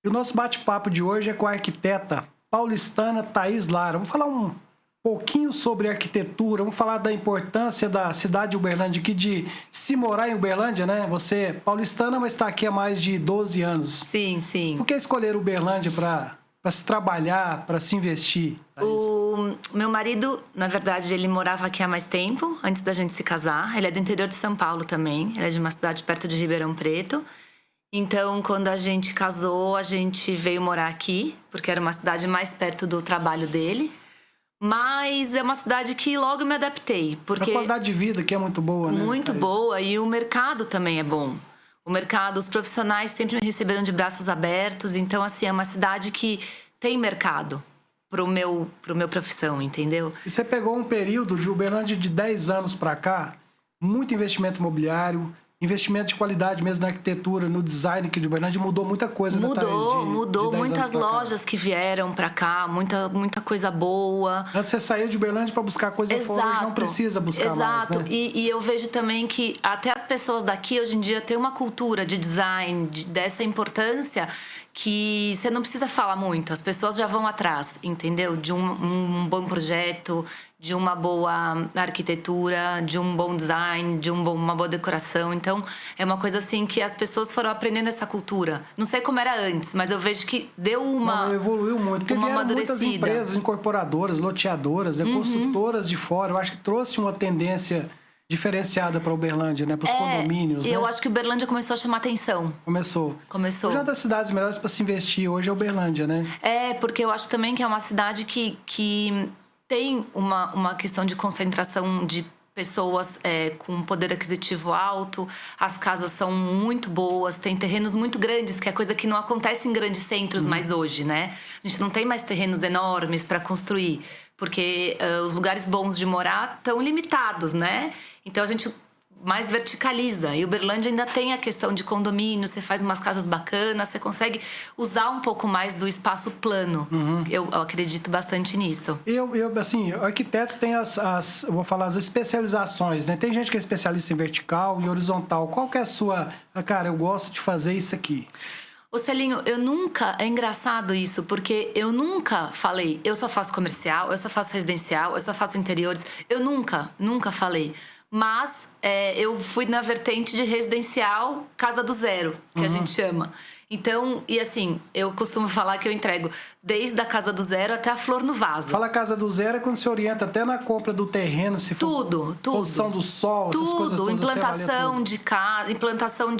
E o nosso bate-papo de hoje é com a arquiteta paulistana Thaís Lara. Vamos falar um pouquinho sobre arquitetura, vamos falar da importância da cidade de Uberlândia aqui, de se morar em Uberlândia, né? Você é paulistana, mas está aqui há mais de 12 anos. Sim, sim. Por que escolher Uberlândia para se trabalhar, para se investir? O meu marido, na verdade, ele morava aqui há mais tempo, antes da gente se casar. Ele é do interior de São Paulo também, ele é de uma cidade perto de Ribeirão Preto. Então, quando a gente casou, a gente veio morar aqui, porque era uma cidade mais perto do trabalho dele. Mas é uma cidade que logo me adaptei, porque A qualidade de vida aqui é muito boa, né? muito boa, e o mercado também é bom. O mercado, os profissionais sempre me receberam de braços abertos. Então, assim, é uma cidade que tem mercado pro meu profissão, entendeu? E você pegou um período de Uberlândia de 10 anos para cá, muito investimento imobiliário, investimento de qualidade mesmo na arquitetura, no design aqui de Uberlândia, mudou muita coisa, né, Thaís? Mudou. Muitas lojas que vieram pra cá, muita coisa boa. Antes você saía de Uberlândia para buscar coisa fora, hoje não precisa buscar mais, né? E eu vejo também que até as pessoas daqui hoje em dia têm uma cultura de design, dessa importância, que você não precisa falar muito. As pessoas já vão atrás, entendeu? De um bom projeto, de uma boa arquitetura, de um bom design, de uma boa decoração. Então, é uma coisa assim que as pessoas foram aprendendo essa cultura. Não sei como era antes, mas eu vejo que deu Não, evoluiu muito, porque uma vieram muitas amadurecida. empresas incorporadoras, loteadoras, né, construtoras de fora. Eu acho que trouxe uma tendência diferenciada para Uberlândia, né, para os condomínios, né? Eu acho que Uberlândia começou a chamar atenção. Começou. Começou. Hoje é uma das cidades melhores para se investir hoje é Uberlândia, né? É, porque eu acho também que é uma cidade que tem uma questão de concentração de pessoas com poder aquisitivo alto. As casas são muito boas, tem terrenos muito grandes, que é coisa que não acontece em grandes centros mais hoje, né? A gente não tem mais terrenos enormes para construir, porque os lugares bons de morar estão limitados, né? Então a gente mais verticaliza. E Uberlândia ainda tem a questão de condomínio, você faz umas casas bacanas, você consegue usar um pouco mais do espaço plano. Eu acredito bastante nisso. Assim, o arquiteto tem eu vou falar, as especializações, né? Tem gente que é especialista em vertical e horizontal. Qual que é a sua... Cara, eu gosto de fazer isso aqui. Ô Celinho, é engraçado isso, porque eu nunca falei, eu só faço comercial, eu só faço residencial, eu só faço interiores. Eu nunca falei. Mas eu fui na vertente de residencial casa do zero, que a gente chama. Então, e assim, eu costumo falar que eu entrego desde a casa do zero até a flor no vaso. Fala casa do zero é quando você orienta até na compra do terreno, se for tudo. Posição do sol, essas coisas todas. Implantação de casa, implantação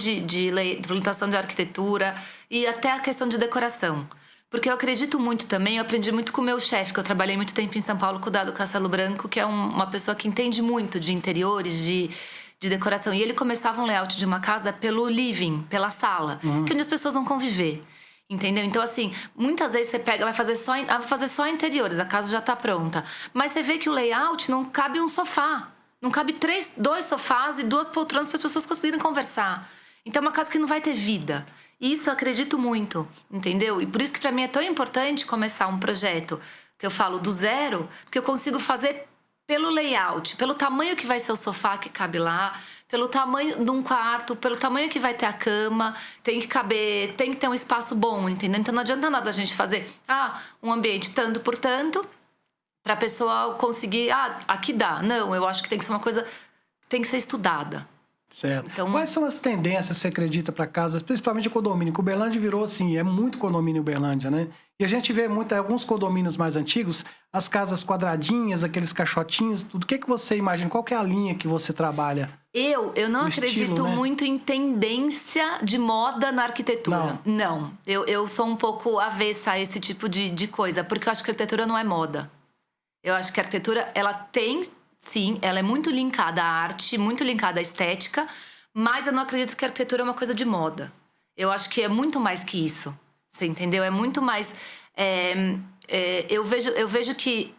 implantação de arquitetura e até a questão de decoração. Porque eu acredito muito também, eu aprendi muito com o meu chefe, que eu trabalhei muito tempo em São Paulo com o Dado Castelo Branco, que é uma pessoa que entende muito de interiores, de decoração. E ele começava um layout de uma casa pelo living, pela sala, que onde as pessoas vão conviver. Entendeu? Então, assim, muitas vezes você pega, vai fazer só interiores, a casa já tá pronta. Mas você vê que o layout não cabe um sofá. Não cabe dois sofás e 2 poltronas para as pessoas conseguirem conversar. Então, é uma casa que não vai ter vida. Isso eu acredito muito, entendeu? E por isso que pra mim é tão importante começar um projeto que eu falo do zero, porque eu consigo fazer pelo layout, pelo tamanho que vai ser o sofá que cabe lá, pelo tamanho de um quarto, pelo tamanho que vai ter a cama, tem que ter um espaço bom, entendeu? Então não adianta nada a gente fazer um ambiente tanto por tanto, pra pessoa conseguir, aqui dá. Não, eu acho que tem que ser uma coisa que tem que ser estudada. Certo. Então, quais são as tendências, você acredita, para casas, principalmente condomínio? Que Uberlândia virou assim, é muito condomínio Uberlândia, né? E a gente vê alguns condomínios mais antigos, as casas quadradinhas, aqueles caixotinhos, tudo. O que você imagina? Qual que é a linha que você trabalha? Eu não acredito estilo, né? muito em tendência de moda na arquitetura. Não. Eu sou um pouco avessa a esse tipo de coisa, porque eu acho que a arquitetura não é moda. Eu acho que a arquitetura, ela tem... Sim, ela é muito linkada à arte, muito linkada à estética, mas eu não acredito que a arquitetura é uma coisa de moda. Eu acho que é muito mais que isso, você entendeu? É muito mais... eu vejo que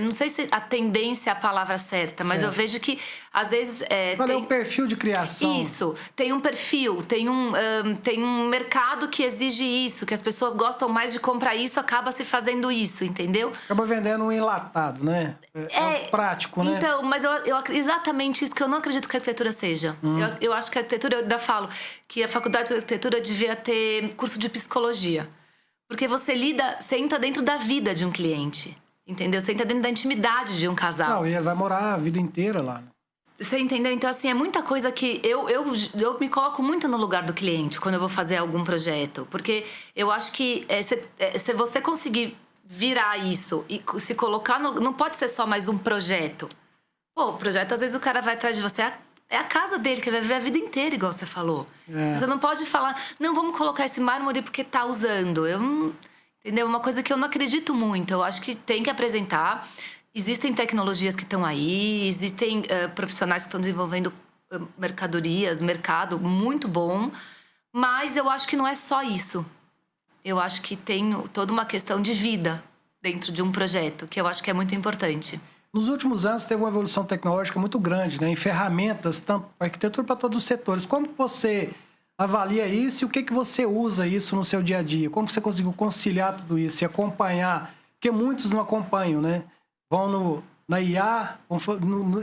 não sei se a tendência é a palavra certa, mas certo. eu vejo que às vezes Qual é o perfil de criação? Isso, tem um perfil, tem um mercado que exige isso, que as pessoas gostam mais de comprar isso, acaba se fazendo isso, entendeu? Acaba vendendo um enlatado, né? É prático, né? Então, mas exatamente isso que eu não acredito que a arquitetura seja. Eu acho que a arquitetura, eu ainda falo que a faculdade de arquitetura devia ter curso de psicologia. Porque você entra dentro da vida de um cliente, entendeu? Você entra dentro da intimidade de um casal. Não, e ele vai morar a vida inteira lá, né? Você entendeu? Então, assim, é muita coisa que eu me coloco muito no lugar do cliente quando eu vou fazer algum projeto. Porque eu acho que se você conseguir virar isso e se colocar... Não pode ser só mais um projeto. Pô, o projeto, às vezes, o cara vai atrás de você... É a casa dele, que vai viver a vida inteira, igual você falou. Você não pode falar... Não, vamos colocar esse mármore porque tá usando. Entendeu? Uma coisa que eu não acredito muito. Eu acho que tem que apresentar... Existem tecnologias que estão aí, existem profissionais que estão desenvolvendo mercado muito bom, mas eu acho que não é só isso. Eu acho que tem toda uma questão de vida dentro de um projeto, que eu acho que é muito importante. Nos últimos anos teve uma evolução tecnológica muito grande, né? Em ferramentas, tanto para arquitetura para todos os setores. Como que você avalia isso e o que que você usa isso no seu dia a dia? Como você conseguiu conciliar tudo isso e acompanhar? Porque muitos não acompanham, né? Vão na IA,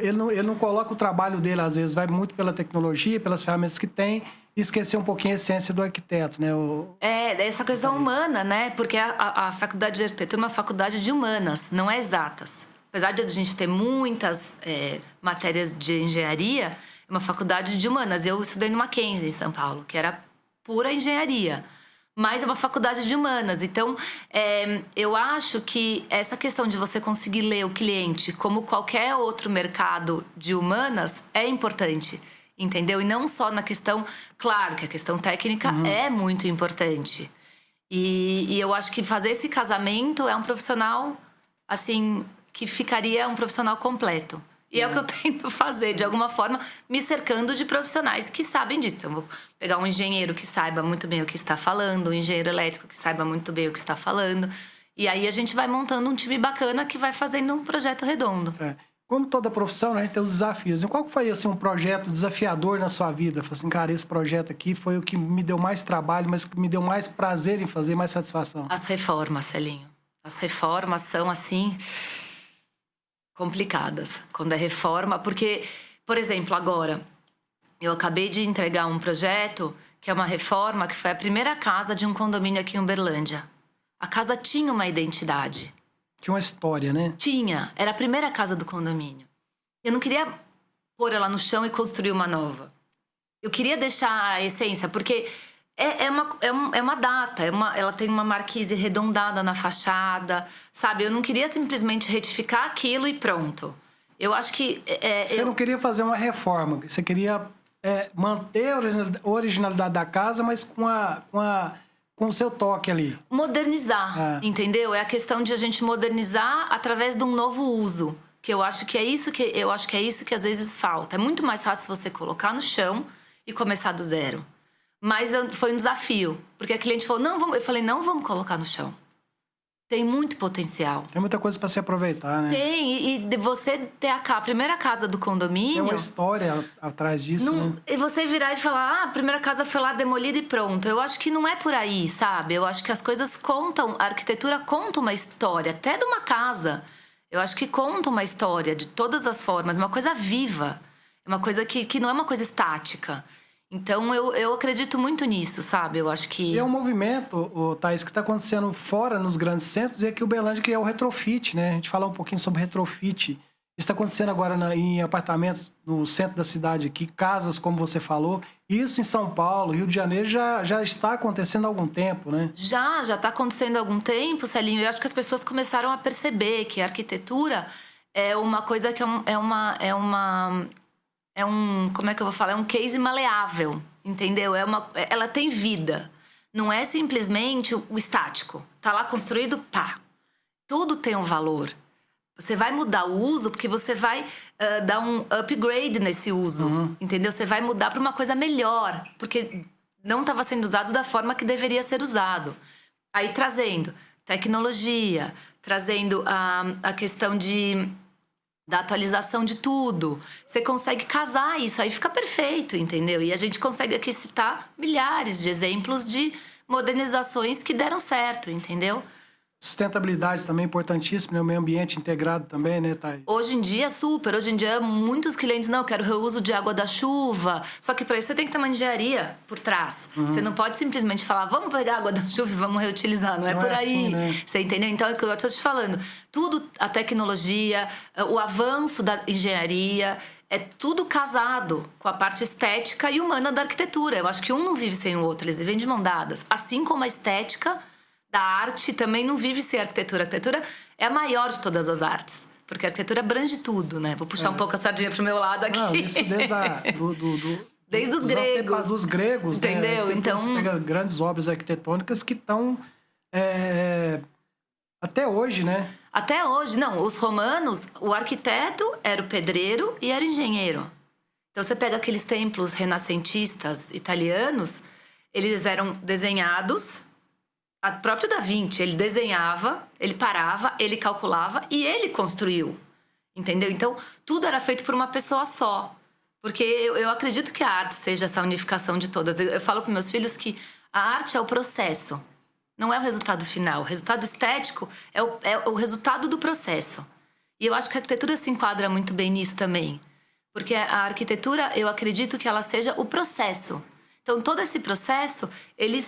ele não coloca o trabalho dele, às vezes, vai muito pela tecnologia, pelas ferramentas que tem, e esquecer um pouquinho a essência do arquiteto, né? Essa questão humana, né? Porque a faculdade de arquitetura é uma faculdade de humanas, não é exatas. Apesar de a gente ter muitas matérias de engenharia, é uma faculdade de humanas. Eu estudei no Mackenzie, em São Paulo, que era pura engenharia. Mas é uma faculdade de humanas. Então, eu acho que essa questão de você conseguir ler o cliente como qualquer outro mercado de humanas é importante, entendeu? E não só na questão... Claro que a questão técnica é muito importante. E eu acho que fazer esse casamento é um profissional, assim, que ficaria um profissional completo. E é o que eu tento fazer, de alguma forma, me cercando de profissionais que sabem disso. Eu vou pegar um engenheiro que saiba muito bem o que está falando, um engenheiro elétrico que saiba muito bem o que está falando. E aí a gente vai montando um time bacana que vai fazendo um projeto redondo. Como toda profissão, né, a gente tem os desafios. E qual que foi assim, um projeto desafiador na sua vida? Falei assim, cara, esse projeto aqui foi o que me deu mais trabalho, mas que me deu mais prazer em fazer, mais satisfação. As reformas, Celinho. As reformas são, assim... complicadas, quando é reforma, porque, por exemplo, agora, eu acabei de entregar um projeto que é uma reforma, que foi a primeira casa de um condomínio aqui em Uberlândia. A casa tinha uma identidade. Tinha uma história, né? Tinha, era a primeira casa do condomínio. Eu não queria pôr ela no chão e construir uma nova. Eu queria deixar a essência, porque é uma data, ela tem uma marquise arredondada na fachada, sabe? Eu não queria simplesmente retificar aquilo e pronto. Eu acho que... Você não queria fazer uma reforma, você queria manter a originalidade da casa, mas com o seu toque ali. Modernizar, entendeu? É a questão de a gente modernizar através de um novo uso. Que eu acho que é isso que às vezes falta. É muito mais fácil você colocar no chão e começar do zero. Mas foi um desafio, porque a cliente falou, eu falei, não vamos colocar no chão. Tem muito potencial. Tem muita coisa para se aproveitar, né? Tem, e você ter a primeira casa do condomínio... Tem uma história atrás disso, né? E você virar e falar, a primeira casa foi lá demolida e pronto. Eu acho que não é por aí, sabe? Eu acho que as coisas contam, a arquitetura conta uma história, até de uma casa. Eu acho que conta uma história de todas as formas, uma coisa viva. É uma coisa que não é uma coisa estática. Então, eu acredito muito nisso, sabe? Eu acho que... E é um movimento, Thaís, que está acontecendo fora, nos grandes centros, e aqui o Uberlândia, que é o retrofit, né? A gente fala um pouquinho sobre retrofit. Isso está acontecendo agora em apartamentos no centro da cidade aqui, casas, como você falou. Isso em São Paulo, Rio de Janeiro, já está acontecendo há algum tempo, né? Já está acontecendo há algum tempo, Celinho. Eu acho que as pessoas começaram a perceber que a arquitetura é uma coisa que como é que eu vou falar? É um case maleável, entendeu? Ela tem vida. Não é simplesmente o estático. Tá lá construído, pá. Tudo tem um valor. Você vai mudar o uso porque você vai dar um upgrade nesse uso, entendeu? Você vai mudar para uma coisa melhor, porque não estava sendo usado da forma que deveria ser usado. Aí trazendo tecnologia, trazendo a questão da atualização de tudo. Você consegue casar isso, aí fica perfeito, entendeu? E a gente consegue aqui citar milhares de exemplos de modernizações que deram certo, entendeu? Sustentabilidade também é importantíssimo, né? O meio ambiente integrado também, né, Thaís? Hoje em dia, super. Hoje em dia, muitos clientes, não, eu quero reuso de água da chuva. Só que para isso você tem que ter uma engenharia por trás. Você não pode simplesmente falar, vamos pegar a água da chuva e vamos reutilizar. Não é por aí. Assim, né? Você entendeu? Então, é o que eu estou te falando. Tudo, a tecnologia, o avanço da engenharia, é tudo casado com a parte estética e humana da arquitetura. Eu acho que um não vive sem o outro, eles vivem de mão dadas. Assim como a estética da arte também não vive sem a arquitetura. A arquitetura é a maior de todas as artes. Porque a arquitetura abrange tudo, né? Vou puxar um pouco a sardinha pro meu lado aqui. Não, isso desde os gregos. Dos gregos, entendeu? Né? Então, você pega grandes obras arquitetônicas que estão até hoje, né? Até hoje. Não, os romanos, o arquiteto era o pedreiro e era o engenheiro. Então, você pega aqueles templos renascentistas italianos, eles eram desenhados. O próprio Da Vinci, ele desenhava, ele parava, ele calculava e ele construiu, entendeu? Então, tudo era feito por uma pessoa só. Porque eu acredito que a arte seja essa unificação de todas. Eu falo com meus filhos que a arte é o processo, não é o resultado final. O resultado estético é o resultado do processo. E eu acho que a arquitetura se enquadra muito bem nisso também. Porque a arquitetura, eu acredito que ela seja o processo. Então, todo esse processo, ele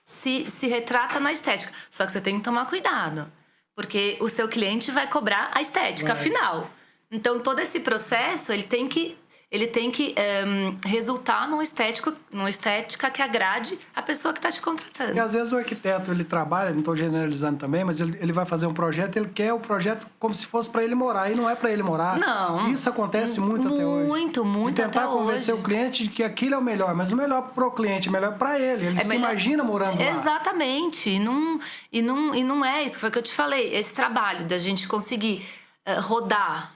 se retrata na estética. Só que você tem que tomar cuidado. Porque o seu cliente vai cobrar a estética final. Então, todo esse processo, ele tem que resultar numa estética que agrade a pessoa que está te contratando. E às vezes o arquiteto, ele trabalha, não estou generalizando também, mas ele vai fazer um projeto, ele quer o projeto como se fosse para ele morar, e não é para ele morar. Não. Isso acontece muito até hoje. Muito, de tentar convencer o cliente de que aquilo é o melhor, mas o melhor pro cliente, o melhor para ele. Ele se imagina morando lá. Exatamente. E não é isso, foi o que eu te falei. Esse trabalho da gente conseguir rodar,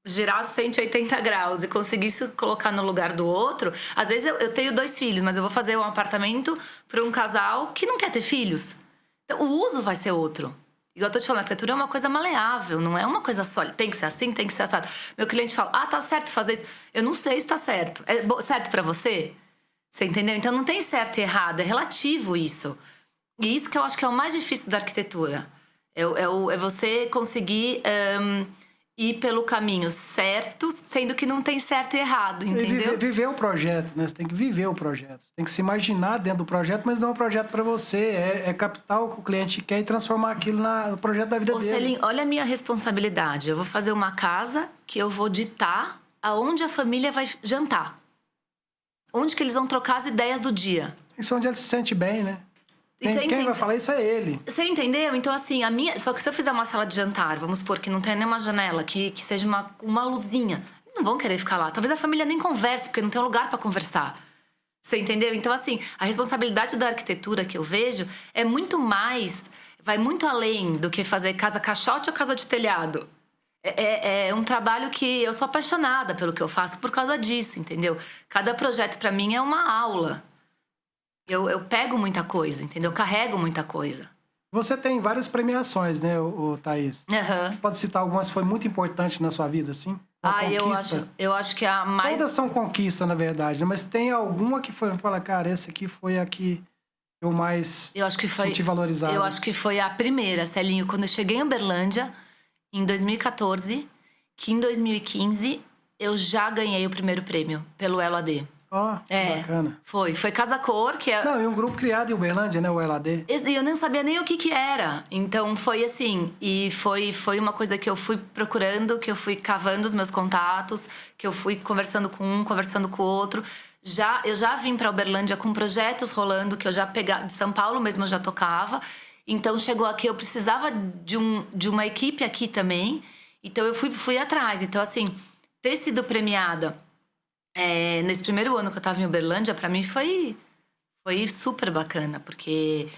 girar 180 graus e conseguir se colocar no lugar do outro. Às vezes eu tenho 2 filhos, mas eu vou fazer um apartamento para um casal que não quer ter filhos. Então, o uso vai ser outro. Igual eu tô te falando, a arquitetura é uma coisa maleável, não é uma coisa só. Tem que ser assim, tem que ser assado. Meu cliente fala, tá certo fazer isso. Eu não sei se tá certo. É certo para você? Você entendeu? Então não tem certo e errado, é relativo isso. E isso que eu acho que é o mais difícil da arquitetura. É você conseguir ir pelo caminho certo, sendo que não tem certo e errado, entendeu? E viver o projeto, né? Você tem que viver o projeto. Você tem que se imaginar dentro do projeto, mas não é um projeto para você. É captar o que o cliente quer e transformar aquilo no projeto da vida dele. Celinho, olha a minha responsabilidade. Eu vou fazer uma casa que eu vou ditar aonde a família vai jantar. Onde que eles vão trocar as ideias do dia. Isso é onde ele se sente bem, né? Quem vai falar isso é ele. Você entendeu? Então, assim, só que se eu fizer uma sala de jantar, vamos supor que não tenha nenhuma janela, que seja uma luzinha, eles não vão querer ficar lá. Talvez a família nem converse, porque não tem um lugar pra conversar. Você entendeu? Então, assim, a responsabilidade da arquitetura que eu vejo é muito mais, vai muito além do que fazer casa caixote ou casa de telhado. É um trabalho que eu sou apaixonada pelo que eu faço por causa disso, entendeu? Cada projeto pra mim é uma aula. Eu pego muita coisa, entendeu? Eu carrego muita coisa. Você tem várias premiações, né, Thaís? Uhum. Você pode citar algumas que foi muito importante na sua vida, assim? Eu acho que a mais... Todas são conquistas, na verdade, né? Mas tem alguma que foi... Fala, cara, essa aqui foi a que eu mais senti valorizada. Eu acho que foi a primeira, Celinho, quando eu cheguei em Uberlândia, em 2014, que em 2015 eu já ganhei o primeiro prêmio pelo ELO-AD. Bacana. Foi Casa Cor, que é... Não, e um grupo criado em Uberlândia, né, o ELO-AD. E eu não sabia nem o que era. Então, foi assim, e foi uma coisa que eu fui procurando, que eu fui cavando os meus contatos, que eu fui conversando com um, conversando com o outro. Eu já vim para Uberlândia com projetos rolando, que eu já pegava, de São Paulo mesmo eu já tocava. Então, chegou aqui, eu precisava de uma equipe aqui também. Então, eu fui atrás. Então, assim, ter sido premiada... nesse primeiro ano que eu tava em Uberlândia, pra mim foi super bacana, porque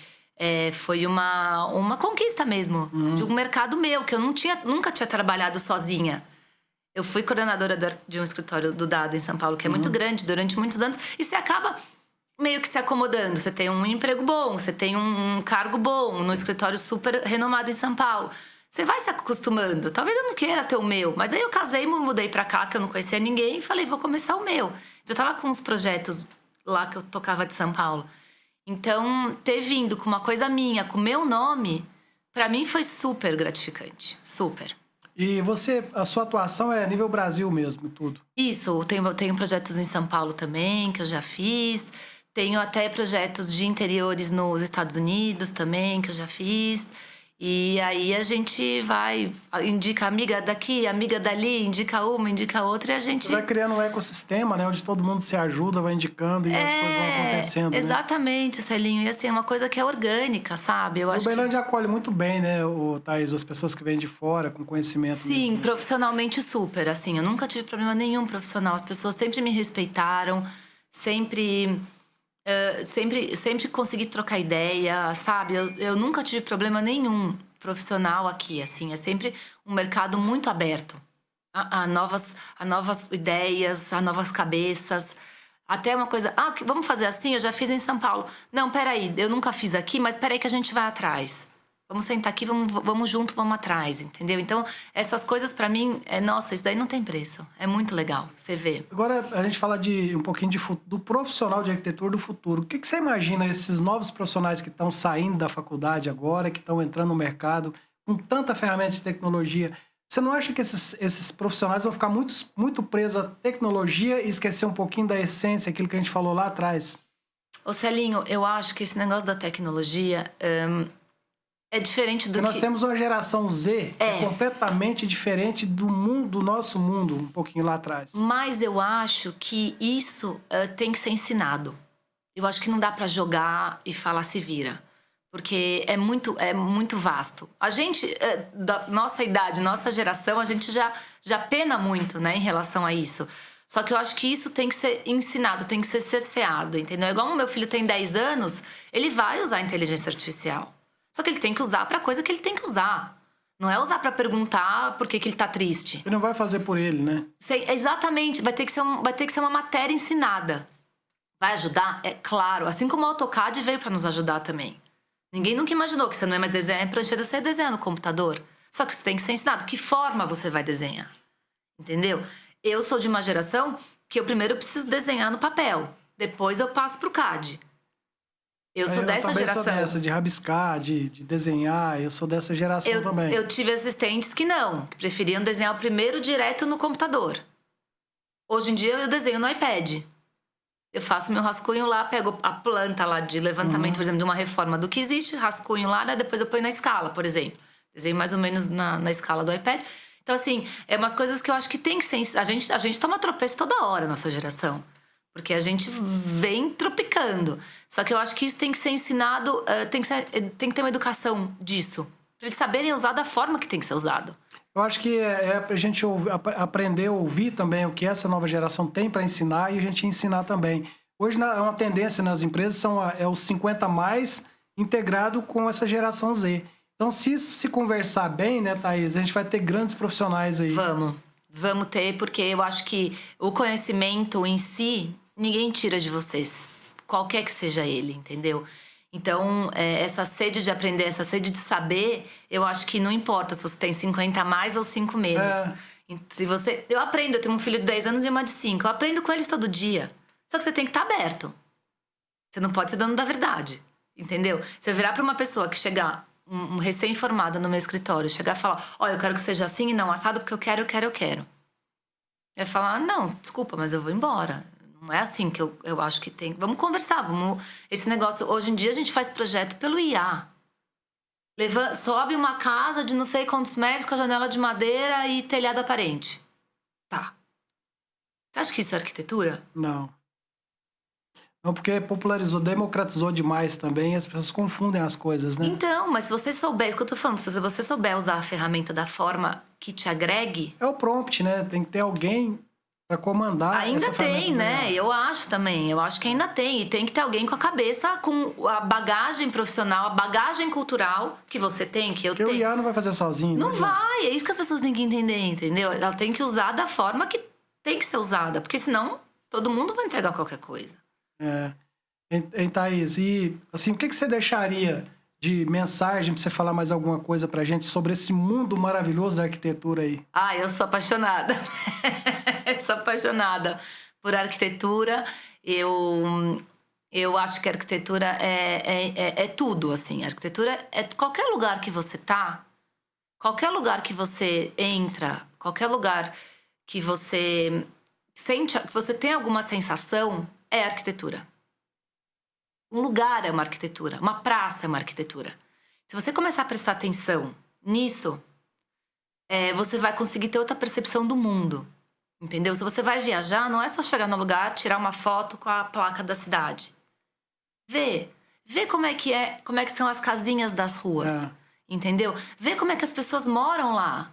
foi uma conquista mesmo, de um mercado meu, que eu nunca tinha trabalhado sozinha. Eu fui coordenadora de um escritório do Dado em São Paulo, que é muito grande, durante muitos anos, e você acaba meio que se acomodando. Você tem um emprego bom, você tem um cargo bom, no escritório super renomado em São Paulo. Você vai se acostumando. Talvez eu não queira ter o meu. Mas aí eu casei, me mudei pra cá, que eu não conhecia ninguém. E falei, vou começar o meu. Já tava com uns projetos lá que eu tocava de São Paulo. Então, ter vindo com uma coisa minha, com o meu nome, pra mim foi super gratificante. Super. E a sua atuação é nível Brasil mesmo, tudo? Isso, tenho projetos em São Paulo também, que eu já fiz. Tenho até projetos de interiores nos Estados Unidos também, que eu já fiz. E aí a gente vai, indica amiga daqui, amiga dali, indica uma, indica outra, e a gente... Você vai criando um ecossistema, né? Onde todo mundo se ajuda, vai indicando e as coisas vão acontecendo, exatamente, Celinho. E assim, é uma coisa que é orgânica, sabe? Eu o acho Uberlândia acolhe muito bem, né, Thaís? As pessoas que vêm de fora, com conhecimento. Sim, mesmo. Profissionalmente super, assim. Eu nunca tive problema nenhum profissional. As pessoas sempre me respeitaram, sempre consegui trocar ideia, sabe? Eu nunca tive problema nenhum profissional aqui, assim. É sempre um mercado muito aberto a novas ideias, a novas cabeças. Até uma coisa, vamos fazer assim? Eu já fiz em São Paulo. Não, peraí, eu nunca fiz aqui, mas peraí que a gente vai atrás. Vamos sentar aqui, vamos junto, vamos atrás, entendeu? Então, essas coisas pra mim, nossa, isso daí não tem preço. É muito legal, você vê. Agora, a gente fala um pouquinho do profissional de arquitetura do futuro. O que você imagina esses novos profissionais que estão saindo da faculdade agora, que estão entrando no mercado, com tanta ferramenta de tecnologia? Você não acha que esses profissionais vão ficar muito presos à tecnologia e esquecer um pouquinho da essência, aquilo que a gente falou lá atrás? Ô Celinho, eu acho que esse negócio da tecnologia... é diferente do Porque nós temos uma geração Z que é completamente diferente do nosso mundo, um pouquinho lá atrás. Mas eu acho que isso tem que ser ensinado. Eu acho que não dá pra jogar e falar se vira. Porque é muito vasto. A gente, da nossa idade, nossa geração, a gente já pena muito, né, em relação a isso. Só que eu acho que isso tem que ser ensinado, tem que ser cerceado, entendeu? Igual o meu filho tem 10 anos, ele vai usar a inteligência artificial. Só que ele tem que usar pra coisa que ele tem que usar. Não é usar pra perguntar por que ele tá triste. Ele não vai fazer por ele, né? Exatamente. Vai ter que ser uma matéria ensinada. Vai ajudar? É claro. Assim como o AutoCAD veio pra nos ajudar também. Ninguém nunca imaginou que você não é mais desenhar em prancheta, você desenha no computador. Só que isso tem que ser ensinado. Que forma você vai desenhar? Entendeu? Eu sou de uma geração que eu primeiro preciso desenhar no papel. Depois eu passo pro CAD. Eu sou dessa geração. Eu sou dessa, de rabiscar, de desenhar. Eu sou dessa geração também. Eu tive assistentes que não, que preferiam desenhar o primeiro direto no computador. Hoje em dia eu desenho no iPad. Eu faço meu rascunho lá, pego a planta lá de levantamento, por exemplo, de uma reforma do que existe, rascunho lá, né? Depois eu ponho na escala, por exemplo. Desenho mais ou menos na escala do iPad. Então, assim, é umas coisas que eu acho que tem que ser... A gente toma tropeço toda hora, nossa geração. Porque a gente vem tropicando. Só que eu acho que isso tem que ser ensinado, tem que ter uma educação disso. Pra eles saberem usar da forma que tem que ser usado. Eu acho que é pra gente aprender a ouvir também o que essa nova geração tem para ensinar e a gente ensinar também. Hoje é uma tendência nas empresas, é os 50 mais integrado com essa geração Z. Então, se isso se conversar bem, né, Thaís, a gente vai ter grandes profissionais aí. Vamos ter, porque eu acho que o conhecimento em si, ninguém tira de vocês. Qualquer que seja ele, entendeu? Então, essa sede de aprender, essa sede de saber, eu acho que não importa se você tem 50 a mais ou 5 menos. Eu aprendo, eu tenho um filho de 10 anos e uma de 5. Eu aprendo com eles todo dia. Só que você tem que estar aberto. Você não pode ser dono da verdade, entendeu? Você virar para uma pessoa que chegar, um recém-formado no meu escritório, chegar e falar, olha, eu quero que seja assim e não assado porque eu quero. Vai falar, não, desculpa, mas eu vou embora. Não é assim que eu acho que tem. Vamos conversar, Esse negócio, hoje em dia a gente faz projeto pelo IA. Sobe uma casa de não sei quantos metros com a janela de madeira e telhado aparente. Tá. Você acha que isso é arquitetura? Não. Não, porque popularizou, democratizou demais também e as pessoas confundem as coisas, né? Então, mas se você souber, isso que eu tô falando, se você souber usar a ferramenta da forma que te agregue... É o prompt, né? Tem que ter alguém para comandar. Ainda tem, né? Eu acho também. Eu acho que ainda tem. E tem que ter alguém com a cabeça, com a bagagem profissional, a bagagem cultural que você tem, que eu tenho. Porque o IA não vai fazer sozinho. Não vai. É isso que as pessoas têm que entender, entendeu? Ela tem que usar da forma que tem que ser usada. Porque senão, todo mundo vai entregar qualquer coisa. Hein, Thaís? E, assim, o que você deixaria de mensagem pra você falar mais alguma coisa pra gente sobre esse mundo maravilhoso da arquitetura aí? Ah, eu sou apaixonada. Eu sou apaixonada por arquitetura. Eu acho que a arquitetura é tudo, assim. A arquitetura é qualquer lugar que você tá, qualquer lugar que você entra, qualquer lugar que você sente, que você tem alguma sensação, é arquitetura. Um lugar é uma arquitetura, uma praça é uma arquitetura. Se você começar a prestar atenção nisso, você vai conseguir ter outra percepção do mundo, entendeu? Se você vai viajar, não é só chegar no lugar, tirar uma foto com a placa da cidade. Vê como é que são as casinhas das ruas, entendeu? Vê como é que as pessoas moram lá.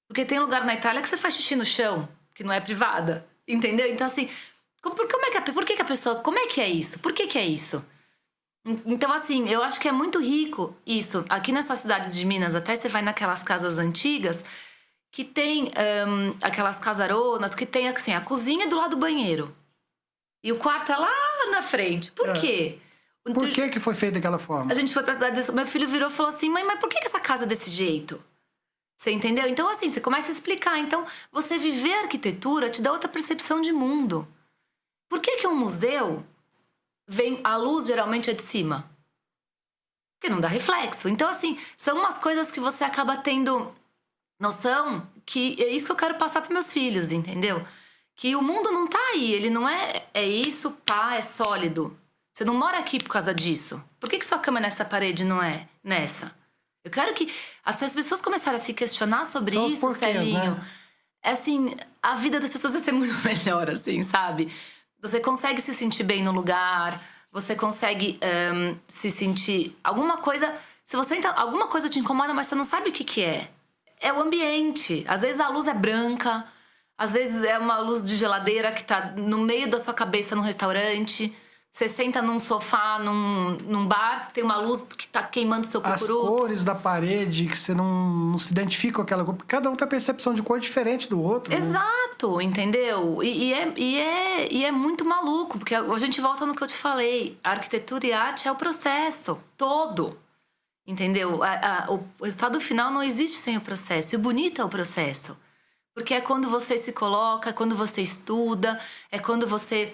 Porque tem lugar na Itália que você faz xixi no chão, que não é privada, entendeu? Então, assim, por que a pessoa... Como é que é isso? Por que é isso? Então, assim, eu acho que é muito rico isso. Aqui nessas cidades de Minas, até você vai naquelas casas antigas, que tem aquelas casaronas, que tem, assim, a cozinha do lado do banheiro. E o quarto é lá na frente. Por quê? Por que foi feito daquela forma? A gente foi pra cidade... Meu filho virou e falou assim, mãe, mas por que essa casa é desse jeito? Você entendeu? Então, assim, você começa a explicar. Então, você viver a arquitetura te dá outra percepção de mundo. Por que um museu a luz geralmente é de cima? Porque não dá reflexo. Então, assim, são umas coisas que você acaba tendo noção que é isso que eu quero passar para meus filhos, entendeu? Que o mundo não tá aí, ele não é isso, pá, é sólido. Você não mora aqui por causa disso. Por que sua cama é nessa parede e não é nessa? Eu quero que as pessoas começarem a se questionar sobre São isso, porquês, Celinho. né? Assim, a vida das pessoas vai ser muito melhor, assim, sabe? Você consegue se sentir bem no lugar, você consegue se sentir... Alguma coisa... Se você alguma coisa te incomoda, mas você não sabe o que é. É o ambiente. Às vezes a luz é branca, às vezes é uma luz de geladeira que tá no meio da sua cabeça num restaurante. Você senta num sofá, num bar, tem uma luz que tá queimando seu cucuruto. As cores da parede, que você não se identifica com aquela cor. Cada um tem a percepção de cor diferente do outro. Exato, né? Entendeu? E é muito maluco, porque a gente volta no que eu te falei. A arquitetura e a arte é o processo todo, entendeu? O resultado final não existe sem o processo. E o bonito é o processo. Porque é quando você se coloca, é quando você estuda, é quando você...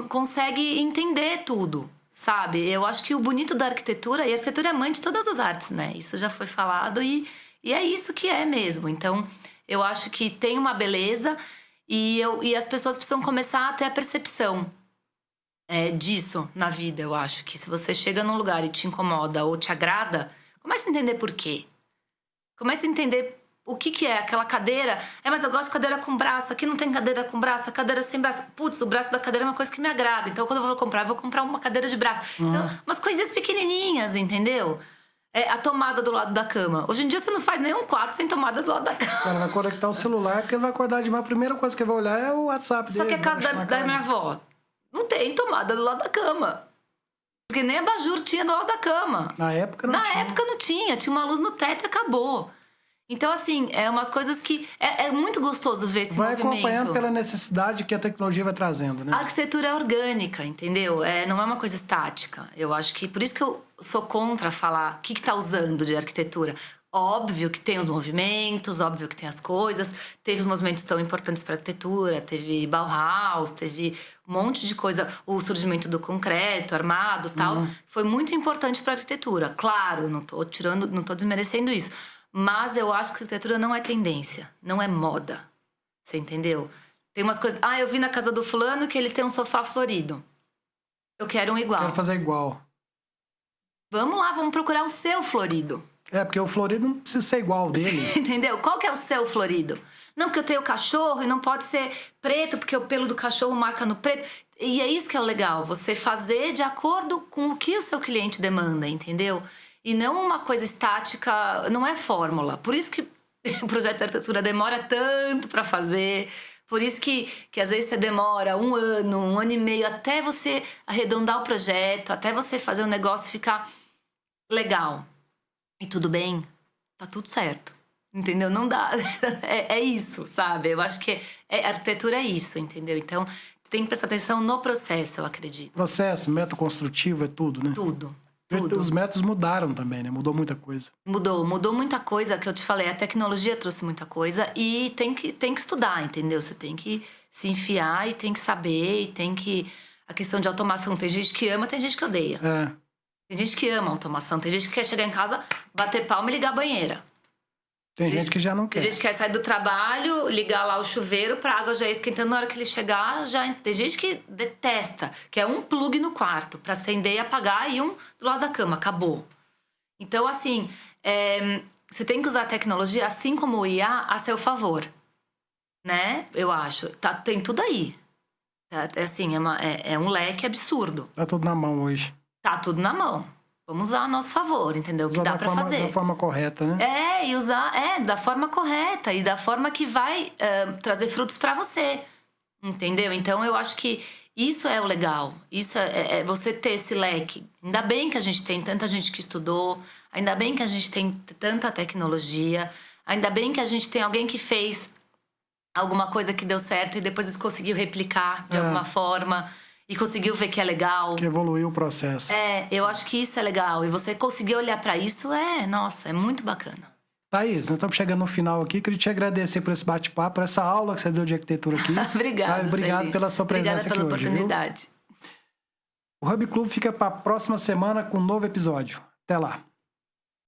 consegue entender tudo, sabe? Eu acho que o bonito da arquitetura... E a arquitetura é mãe de todas as artes, né? Isso já foi falado e é isso que é mesmo. Então, eu acho que tem uma beleza e as pessoas precisam começar a ter a percepção disso na vida, eu acho. Que se você chega num lugar e te incomoda ou te agrada, comece a entender por quê. Comece a entender... O que é aquela cadeira? Mas eu gosto de cadeira com braço. Aqui não tem cadeira com braço, a cadeira sem braço. Putz, o braço da cadeira é uma coisa que me agrada. Então, quando eu vou comprar uma cadeira de braço. Então, umas coisinhas pequenininhas, entendeu? A tomada do lado da cama. Hoje em dia, você não faz nenhum quarto sem tomada do lado da cama. O cara vai conectar o celular, porque ele vai acordar demais. A primeira coisa que ele vai olhar é o WhatsApp dele. Só que a casa da minha avó não tem tomada do lado da cama. Porque nem abajur tinha do lado da cama. Na época não tinha. Na época não tinha. Tinha uma luz no teto e acabou. Então, assim, é umas coisas que... É muito gostoso ver esse movimento. Vai acompanhando pela necessidade que a tecnologia vai trazendo, né? A arquitetura é orgânica, entendeu? Não é uma coisa estática. Eu acho que... Por isso que eu sou contra falar o que tá usando de arquitetura. Óbvio que tem os movimentos, óbvio que tem as coisas. Teve os movimentos tão importantes para a arquitetura. Teve Bauhaus, teve um monte de coisa. O surgimento do concreto, armado e tal. Foi muito importante para a arquitetura. Claro, não tô desmerecendo isso. Mas eu acho que a arquitetura não é tendência, não é moda. Você entendeu? Tem umas coisas... eu vi na casa do fulano que ele tem um sofá florido. Eu quero um igual. Quero fazer igual. Vamos lá, vamos procurar o seu florido. Porque o florido não precisa ser igual ao dele. Entendeu? Qual que é o seu florido? Não, porque eu tenho cachorro e não pode ser preto, porque o pelo do cachorro marca no preto. E é isso que é o legal, você fazer de acordo com o que o seu cliente demanda, entendeu? E não uma coisa estática, não é fórmula. Por isso que o projeto de arquitetura demora tanto para fazer. Por isso que às vezes você demora um ano e meio até você arredondar o projeto, até você fazer o negócio ficar legal. E tudo bem, tá tudo certo. Entendeu? Não dá. É isso, sabe? Eu acho que a arquitetura é isso, entendeu? Então, tem que prestar atenção no processo, eu acredito. Processo, método construtivo, é tudo, né? Tudo. Os métodos mudaram também, né? Mudou muita coisa. Mudou muita coisa, que eu te falei. A tecnologia trouxe muita coisa e tem que estudar, entendeu? Você tem que se enfiar e tem que saber e tem que... A questão de automação, tem gente que ama, tem gente que odeia. Tem gente que ama automação, tem gente que quer chegar em casa, bater palma e ligar a banheira. Tem gente que já não quer. Tem gente que quer sair do trabalho, ligar lá o chuveiro pra água já ir esquentando. Na hora que ele chegar, já... Tem gente que detesta, que é um plug no quarto pra acender e apagar e um do lado da cama. Acabou. Então, assim, você tem que usar a tecnologia, assim como o IA, a seu favor. Né? Eu acho. Tem tudo aí. Assim, é um leque absurdo. Tá tudo na mão hoje. Tá tudo na mão. Vamos usar a nosso favor, entendeu? O que dá pra fazer. Da forma correta, né? E usar da forma correta e da forma que vai trazer frutos pra você, entendeu? Então, eu acho que isso é o legal. Isso é você ter esse leque. Ainda bem que a gente tem tanta gente que estudou, ainda bem que a gente tem tanta tecnologia, ainda bem que a gente tem alguém que fez alguma coisa que deu certo e depois conseguiu replicar de alguma forma... E conseguiu ver que é legal. Que evoluiu o processo. Eu acho que isso é legal. E você conseguir olhar pra isso nossa, é muito bacana. Thaís, nós estamos chegando no final aqui. Queria te agradecer por esse bate-papo, por essa aula que você deu de arquitetura aqui. Obrigada, obrigado pela sua presença aqui hoje. Obrigada pela oportunidade. Viu? O Hub Club fica para a próxima semana com um novo episódio. Até lá.